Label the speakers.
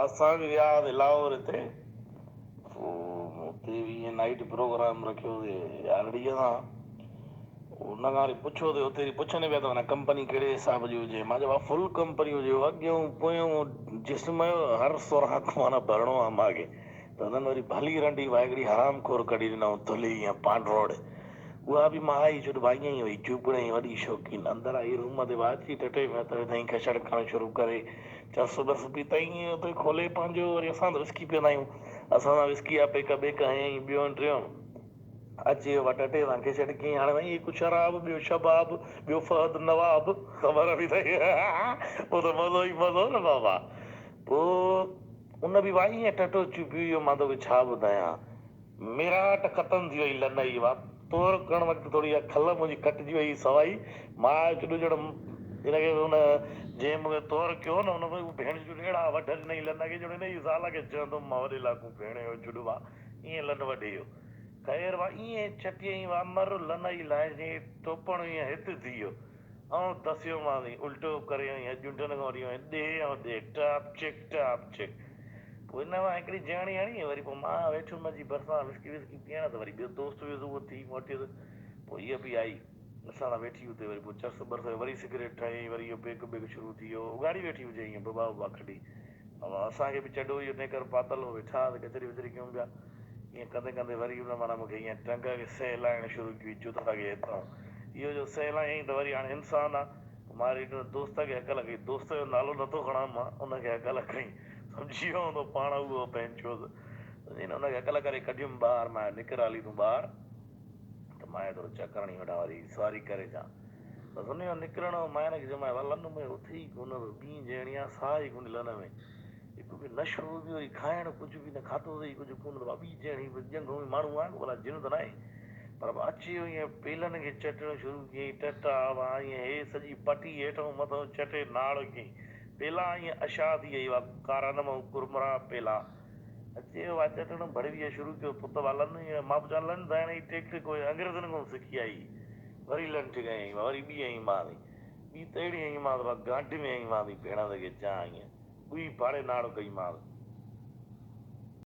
Speaker 1: असां बि वियासीं लाहौर हिते, हुते बि ईअं नाइट प्रोग्राम रखियो हुते यारड़ीअ सां। हुन खां वरी पुछो त हुते पुछनि पिया त माना कंपनी कहिड़े हिसाब जी हुजे। मां चयो फुल कंपनी हुजे, अॻियूं पोयूं जिस्म जो हर सुराख माना भरणो आहे मूंखे। त हुननि वरी भली रंडी वाहिगड़ी हराम खोर कढी ॾिनऊं, थुली ईअं पांडरोड़। उहा बि मां आई छो भाई ईअं ई हुई, चुपड़ जी वॾी शौक़ीन। अंदरि आई रूम ते अची टटे में त खछड़ करणु शुरू करे, चस बस पीतई ईअं हुते खोले पंहिंजो। वरी असां त विस्की पीअंदा आहियूं, असां सां विस्की जा पेक ॿेक हयईं ॿियों टियों। अची वियो टटे सां खिचड़ कीअं हाणे भई हिकु शराब, ॿियो शबाब, ॿियो फहद नवाब, ख़बर बि अथई। पोइ त मज़ो ई मज़ो न बाबा। पोइ उन बि वाई ईअं टटो पी वियो, मां तोखे छा ॿुधायां। मिराट ख़तम थी वई लन जी। तोर करण वक़्तु थोरी इहा खल मुंहिंजी कटिजी वई सवाई। मां चुॾो ॼण हिनखे हुन जंहिं मूंखे तौरु कयो न, हुन भेण जो अहिड़ा वढ ॾिनई लन खे, ॼण हिन जी ज़ाल खे चवंदुमि मां वॾे लाकू भेण जो जुॾवा ईअं लन वढी वियो। ख़ैर वा ईअं चटियईं वामर लन जी लाइ जीअं टोपण ईअं हिते थी वियो। ऐं दसियोमांसि उल्टो करे ॼुंढनि खां वठी ॾे ऐं ॾे टाप चिक टाप चिक। पोइ हिन मां हिकिड़ी ॼाणी हणी, वरी पोइ मां वेठुमि मुंहिंजी भरिसां विस्की विस्की पीअण, त वरी ॿियो दोस्त वियुसि उहो थी मोटियुसि। पोइ हीअ बि आई असां सां वेठी हुते, वरी पोइ चर्स बर्स वरी सिगरेट ठाही, वरी इहो पेक बेक शुरू थी वियो। उघाड़ी वेठी हुजे ईअं बुबा बुबा खटी। असांखे बि चॾो इहो नेकर पातल हो, वेठा कचरी वचरी कयूं पिया। ईअं कंदे कंदे वरी हुन माना मूंखे ईअं टंग खे सहलाइणु शुरू कई, जुदा खे हितां इहो जो सहलायईं त वरी हाणे इंसानु आहे। मां वरी दोस्त खे हकल कई, दोस्त जो नालो नथो खणां मां, उनखे हकल कई, सम्झी वियो हूंदो पाण उहो पंहिंजो। हुनखे हकल करे कढियुमि ॿाहिरि, मां निकिर हली तूं ॿाहिरि, त मां थोरो चकर हणी वठां वरी सवारी करे अचां। बसि हुनजो निकिरणो, मां हिनखे चयोमांसि लन में उथी ई कोन, ॿी ॼणी आहे साह ई कोन्हे लन में। हिकु बि नशो बि वरी खाइणु कुझु बि न खाधो अथई, कुझु कोन ॿी ॼणी ॼंग में माण्हू आहे भला जिन त न आहे। पर अची वियो ईअं पेलनि खे चटणु शुरू कयईं, टटा हुआ ईअं हे सॼी पटी हेठां मथां चटे नाड़ कयईं। पेला ईअं अछा थी वई हुआ, कारा नम कुरमुरा पेला। अची वियो आहे चटणु भड़वीअ शुरू कयो, पुत लन ईअं मां बि चवां लन त हाणे टेक कोई अंग्रेज़नि खां सिखी आई। वरी लन ठिकायईं, वरी ॿी हईं मां ॿी त अहिड़ी हईं मां गांठ में हईं मां भेण ते चा ईअं ॿी भाड़े नाड़ कई मां।